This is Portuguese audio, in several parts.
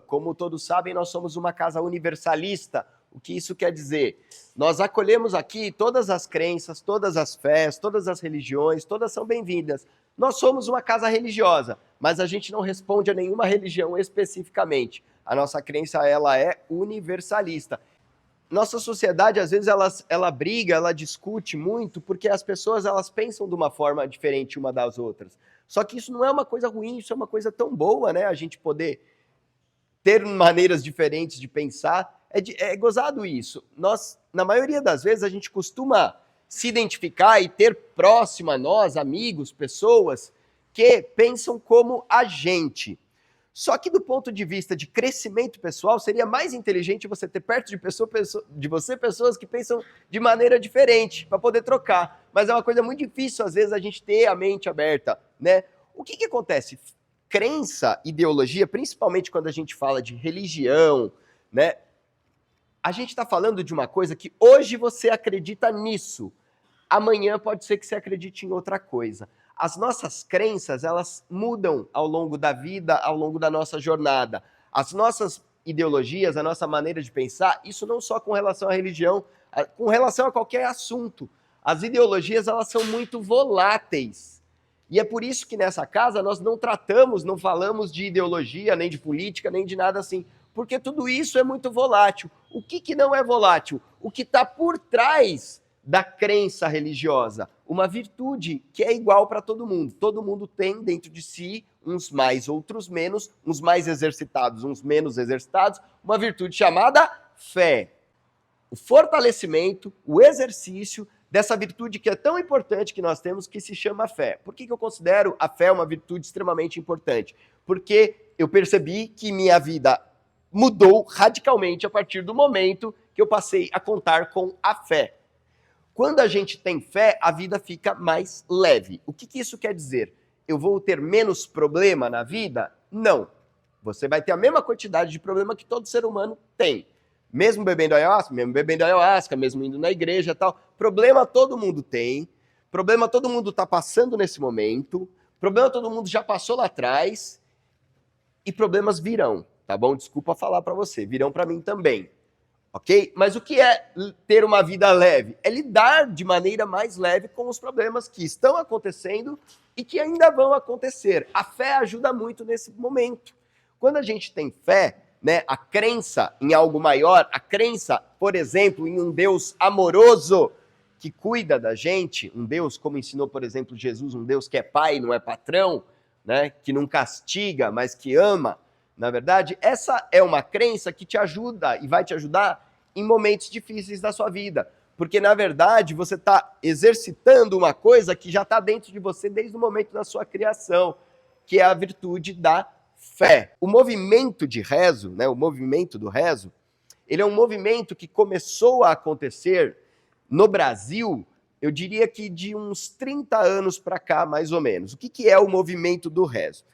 Como todos sabem, nós somos uma casa universalista. O que isso quer dizer? Nós acolhemos aqui todas as crenças, todas as fés, todas as religiões, todas são bem-vindas. Nós somos uma casa religiosa, mas a gente não responde a nenhuma religião especificamente. A nossa crença, ela é universalista. Nossa sociedade, às vezes, ela briga, ela discute muito, porque as pessoas elas pensam de uma forma diferente uma das outras. Só que isso não é uma coisa ruim, isso é uma coisa tão boa, né? A gente poder ter maneiras diferentes de pensar. É gozado isso. Nós, na maioria das vezes, a gente costuma se identificar e ter próximo a nós, amigos, pessoas que pensam como a gente. Só que do ponto de vista de crescimento pessoal, seria mais inteligente você ter perto de você pessoas que pensam de maneira diferente, para poder trocar. Mas é uma coisa muito difícil, às vezes, a gente ter a mente aberta, né? O que acontece? Crença, ideologia, principalmente quando a gente fala de religião, né? A gente está falando de uma coisa que hoje você acredita nisso, amanhã pode ser que você acredite em outra coisa. As nossas crenças, elas mudam ao longo da vida, ao longo da nossa jornada. As nossas ideologias, a nossa maneira de pensar, isso não só com relação à religião, com relação a qualquer assunto. As ideologias, elas são muito voláteis. E é por isso que nessa casa nós não tratamos, não falamos de ideologia, nem de política, nem de nada assim. Porque tudo isso é muito volátil. O que não é volátil? O que está por trás da crença religiosa, uma virtude que é igual para todo mundo. Todo mundo tem dentro de si, uns mais, outros menos, uns mais exercitados, uns menos exercitados, uma virtude chamada fé. O fortalecimento, o exercício dessa virtude que é tão importante que nós temos, que se chama fé. Por que eu considero a fé uma virtude extremamente importante? Porque eu percebi que minha vida mudou radicalmente a partir do momento que eu passei a contar com a fé. Quando a gente tem fé, a vida fica mais leve. O que isso quer dizer? Eu vou ter menos problema na vida? Não. Você vai ter a mesma quantidade de problema que todo ser humano tem. Mesmo bebendo ayahuasca, mesmo indo na igreja e tal. Problema todo mundo tem. Problema todo mundo está passando nesse momento. Problema todo mundo já passou lá atrás. E problemas virão, tá bom? Desculpa falar para você, virão para mim também. Ok? Mas o que é ter uma vida leve? É lidar de maneira mais leve com os problemas que estão acontecendo e que ainda vão acontecer. A fé ajuda muito nesse momento. Quando a gente tem fé, né, a crença em algo maior, a crença, por exemplo, em um Deus amoroso que cuida da gente, um Deus, como ensinou, por exemplo, Jesus, um Deus que é pai, não é patrão, né, que não castiga, mas que ama. Na verdade, essa é uma crença que te ajuda e vai te ajudar em momentos difíceis da sua vida. Porque, na verdade, você está exercitando uma coisa que já está dentro de você desde o momento da sua criação, que é a virtude da fé. O movimento de rezo, né, o movimento do rezo, ele é um movimento que começou a acontecer no Brasil, eu diria que de uns 30 anos para cá, mais ou menos. O que é o movimento do rezo?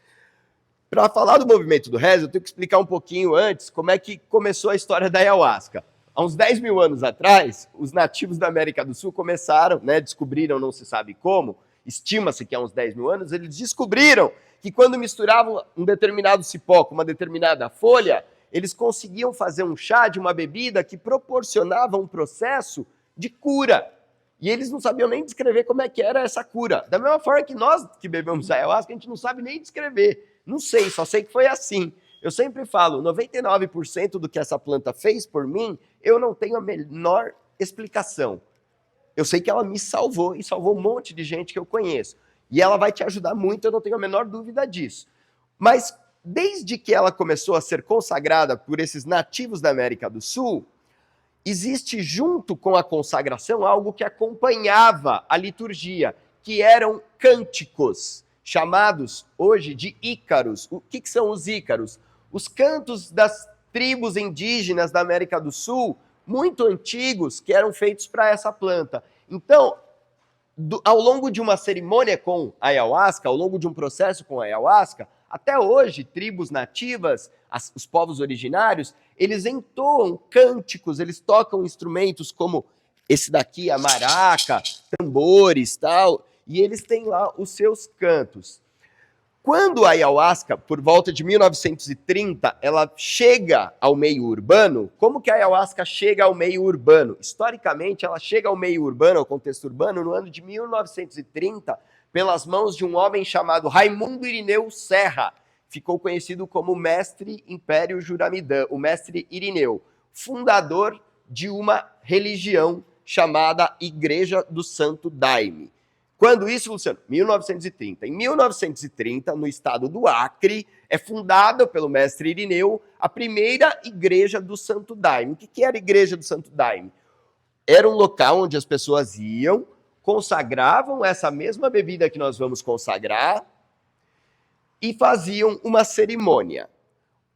Para falar do movimento do rezo, eu tenho que explicar um pouquinho antes como é que começou a história da ayahuasca. Há uns 10 mil anos atrás, os nativos da América do Sul começaram, né, descobriram, não se sabe como, estima-se que há uns 10 mil anos, eles descobriram que quando misturavam um determinado cipó com uma determinada folha, eles conseguiam fazer um chá de uma bebida que proporcionava um processo de cura. E eles não sabiam nem descrever como é que era essa cura. Da mesma forma que nós que bebemos ayahuasca, a gente não sabe nem descrever. Não sei, só sei que foi assim. Eu sempre falo, 99% do que essa planta fez por mim, eu não tenho a menor explicação. Eu sei que ela me salvou e salvou um monte de gente que eu conheço. E ela vai te ajudar muito, eu não tenho a menor dúvida disso. Mas desde que ela começou a ser consagrada por esses nativos da América do Sul, existe junto com a consagração algo que acompanhava a liturgia, que eram cânticos, chamados hoje de ícaros. O que são os ícaros? Os cantos das tribos indígenas da América do Sul, muito antigos, que eram feitos para essa planta. Então, ao longo de uma cerimônia com ayahuasca, ao longo de um processo com ayahuasca, até hoje, tribos nativas, os povos originários, eles entoam cânticos, eles tocam instrumentos como esse daqui, a maraca, tambores, tal, e eles têm lá os seus cantos. Quando a ayahuasca, por volta de 1930, ela chega ao meio urbano, como que a ayahuasca chega ao meio urbano? Historicamente, ela chega ao meio urbano, ao contexto urbano, no ano de 1930, pelas mãos de um homem chamado Raimundo Irineu Serra. Ficou conhecido como Mestre Império Juramidã, o Mestre Irineu, fundador de uma religião chamada Igreja do Santo Daime. Quando isso, Luciano? 1930. Em 1930, no estado do Acre, é fundada pelo mestre Irineu a primeira igreja do Santo Daime. O que era a igreja do Santo Daime? Era um local onde as pessoas iam, consagravam essa mesma bebida que nós vamos consagrar e faziam uma cerimônia.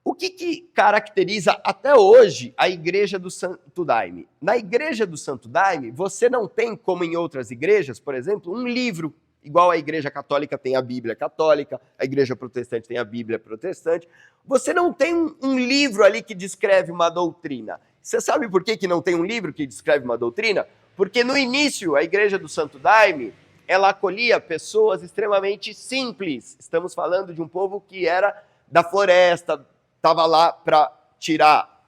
O que caracteriza até hoje a Igreja do Santo Daime? Na Igreja do Santo Daime, você não tem, como em outras igrejas, por exemplo, um livro, igual a Igreja Católica tem a Bíblia Católica, a Igreja Protestante tem a Bíblia Protestante. Você não tem um livro ali que descreve uma doutrina. Você sabe por que não tem um livro que descreve uma doutrina? Porque no início, a Igreja do Santo Daime, ela acolhia pessoas extremamente simples. Estamos falando de um povo que era da floresta, estava lá para tirar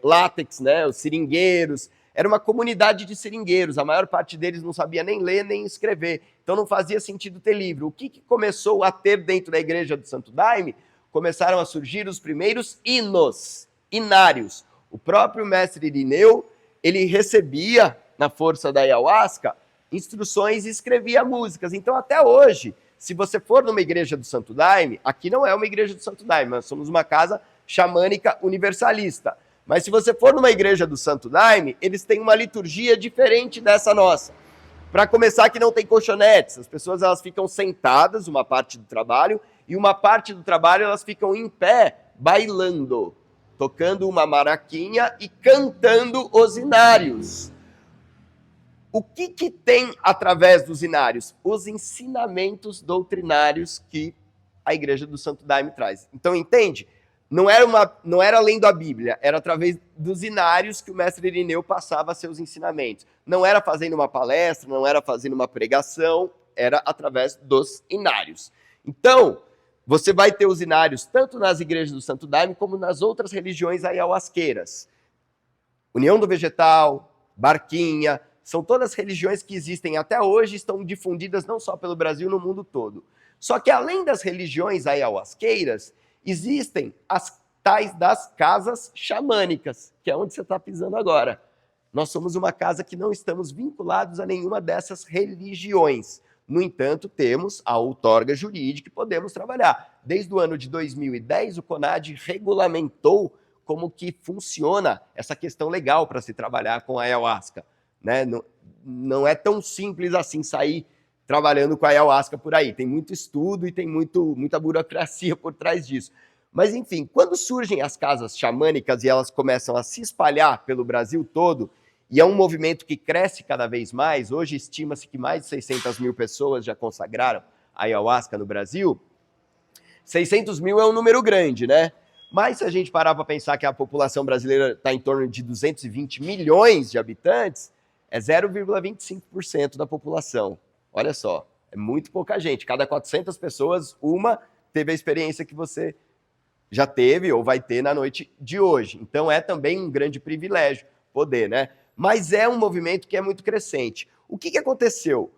látex, né, os seringueiros. Era uma comunidade de seringueiros, a maior parte deles não sabia nem ler nem escrever, então não fazia sentido ter livro. O que começou a ter dentro da Igreja do Santo Daime? Começaram a surgir os primeiros hinos, inários. O próprio mestre Irineu, ele recebia, na força da ayahuasca, instruções e escrevia músicas. Então, até hoje, se você for numa Igreja do Santo Daime, aqui não é uma Igreja do Santo Daime, nós somos uma casa xamânica universalista. Mas se você for numa Igreja do Santo Daime, eles têm uma liturgia diferente dessa nossa. Para começar, que não tem colchonetes, as pessoas elas ficam sentadas, uma parte do trabalho, e uma parte do trabalho elas ficam em pé, bailando, tocando uma maraquinha e cantando os inários. O que tem através dos inários? Os ensinamentos doutrinários que a Igreja do Santo Daime traz. Então, entende? Não era lendo a Bíblia, era através dos inários que o mestre Irineu passava seus ensinamentos. Não era fazendo uma palestra, não era fazendo uma pregação, era através dos inários. Então, você vai ter os inários tanto nas igrejas do Santo Daime como nas outras religiões ayahuasqueiras. União do Vegetal, Barquinha, são todas religiões que existem até hoje, estão difundidas não só pelo Brasil, no mundo todo. Só que além das religiões ayahuasqueiras, existem as tais das casas xamânicas, que é onde você está pisando agora. Nós somos uma casa que não estamos vinculados a nenhuma dessas religiões. No entanto, temos a outorga jurídica e podemos trabalhar. Desde o ano de 2010, o CONAD regulamentou como que funciona essa questão legal para se trabalhar com a ayahuasca. Né? Não é tão simples assim sair trabalhando com a ayahuasca por aí. Tem muito estudo e tem muita burocracia por trás disso. Mas, enfim, quando surgem as casas xamânicas e elas começam a se espalhar pelo Brasil todo, e é um movimento que cresce cada vez mais, hoje estima-se que mais de 600 mil pessoas já consagraram a ayahuasca no Brasil. 600 mil é um número grande, né? Mas se a gente parar para pensar que a população brasileira está em torno de 220 milhões de habitantes, é 0,25% da população. Olha só, é muito pouca gente. Cada 400 pessoas, uma teve a experiência que você já teve ou vai ter na noite de hoje. Então é também um grande privilégio poder, né? Mas é um movimento que é muito crescente. O que aconteceu?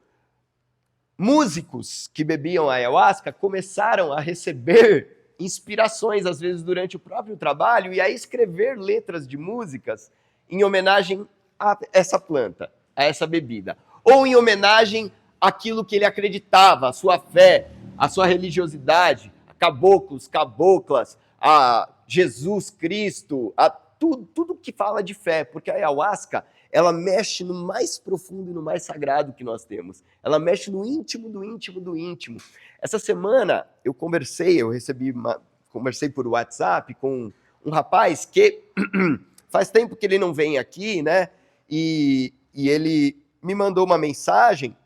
Músicos que bebiam ayahuasca começaram a receber inspirações, às vezes durante o próprio trabalho, e a escrever letras de músicas em homenagem a essa planta, a essa bebida. Ou em homenagem àquilo que ele acreditava, a sua fé, a sua religiosidade, a caboclos, caboclas, a Jesus Cristo, a tudo que fala de fé, porque a ayahuasca, ela mexe no mais profundo e no mais sagrado que nós temos. Ela mexe no íntimo do íntimo do íntimo. Essa semana eu conversei por WhatsApp com um rapaz que faz tempo que ele não vem aqui, né? E ele me mandou uma mensagem,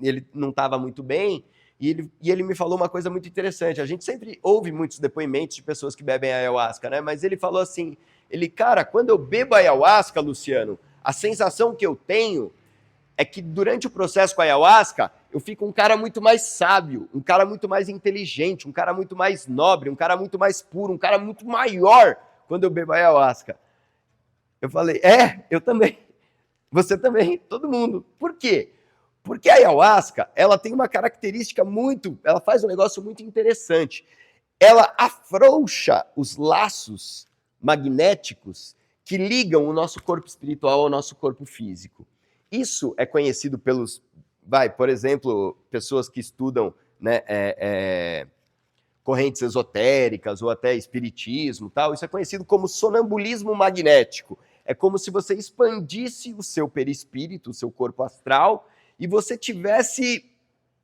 ele não estava muito bem, e ele me falou uma coisa muito interessante. A gente sempre ouve muitos depoimentos de pessoas que bebem ayahuasca, né? Mas ele falou assim, cara, quando eu bebo ayahuasca, Luciano, a sensação que eu tenho é que durante o processo com a ayahuasca, eu fico um cara muito mais sábio, um cara muito mais inteligente, um cara muito mais nobre, um cara muito mais puro, um cara muito maior quando eu bebo ayahuasca. Eu falei, eu também. Você também, todo mundo. Por quê? Porque a ayahuasca, ela tem uma característica ela faz um negócio muito interessante. Ela afrouxa os laços magnéticos que ligam o nosso corpo espiritual ao nosso corpo físico. Isso é conhecido pelos, por exemplo, pessoas que estudam, né, correntes esotéricas ou até espiritismo, tal. Isso é conhecido como sonambulismo magnético. É como se você expandisse o seu perispírito, o seu corpo astral, e você tivesse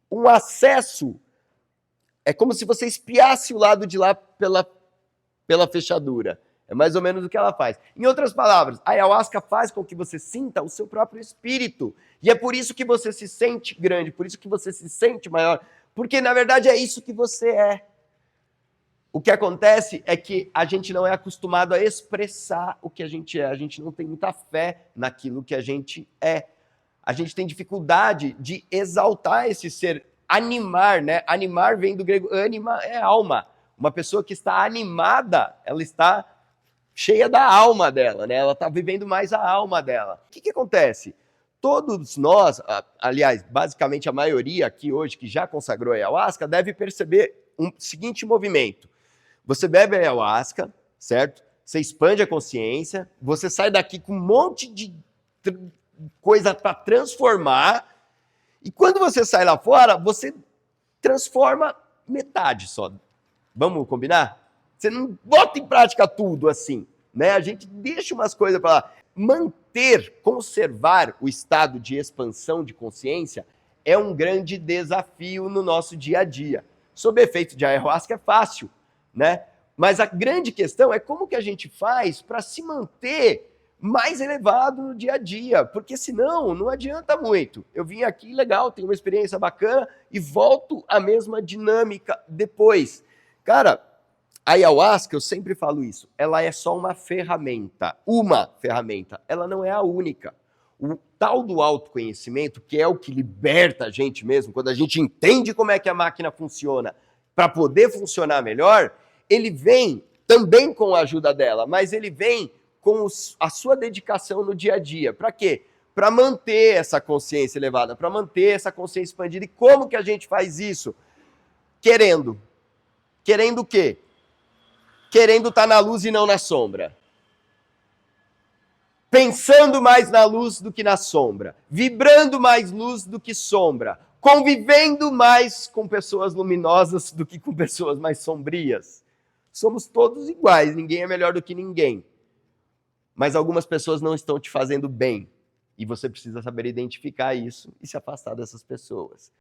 um acesso. É como se você espiasse o lado de lá pela fechadura. É mais ou menos o que ela faz. Em outras palavras, a ayahuasca faz com que você sinta o seu próprio espírito. E é por isso que você se sente grande, por isso que você se sente maior. Porque, na verdade, é isso que você é. O que acontece é que a gente não é acostumado a expressar o que a gente é. A gente não tem muita fé naquilo que a gente é. A gente tem dificuldade de exaltar esse ser, animar, né? Animar vem do grego, anima é alma. Uma pessoa que está animada, ela está cheia da alma dela, né? Ela está vivendo mais a alma dela. O que acontece? Todos nós, aliás, basicamente a maioria aqui hoje que já consagrou a ayahuasca, deve perceber um seguinte movimento. Você bebe a ayahuasca, certo? Você expande a consciência, você sai daqui com um monte de coisa para transformar, e quando você sai lá fora, você transforma metade só. Vamos combinar? Você não bota em prática tudo assim, né? A gente deixa umas coisas para lá. Conservar o estado de expansão de consciência é um grande desafio no nosso dia a dia. Sob efeito de ayahuasca é fácil, né? Mas a grande questão é como que a gente faz para se manter mais elevado no dia a dia, porque senão não adianta muito. Eu vim aqui, legal, tenho uma experiência bacana e volto à mesma dinâmica depois. Cara, a ayahuasca, eu sempre falo isso, ela é só uma ferramenta, ela não é a única. O tal do autoconhecimento, que é o que liberta a gente mesmo, quando a gente entende como é que a máquina funciona, para poder funcionar melhor, ele vem também com a ajuda dela, mas ele vem com a sua dedicação no dia a dia. Para quê? Para manter essa consciência elevada, para manter essa consciência expandida. E como que a gente faz isso? Querendo. Querendo o quê? Querendo estar na luz e não na sombra. Pensando mais na luz do que na sombra. Vibrando mais luz do que sombra. Convivendo mais com pessoas luminosas do que com pessoas mais sombrias. Somos todos iguais, ninguém é melhor do que ninguém. Mas algumas pessoas não estão te fazendo bem. E você precisa saber identificar isso e se afastar dessas pessoas.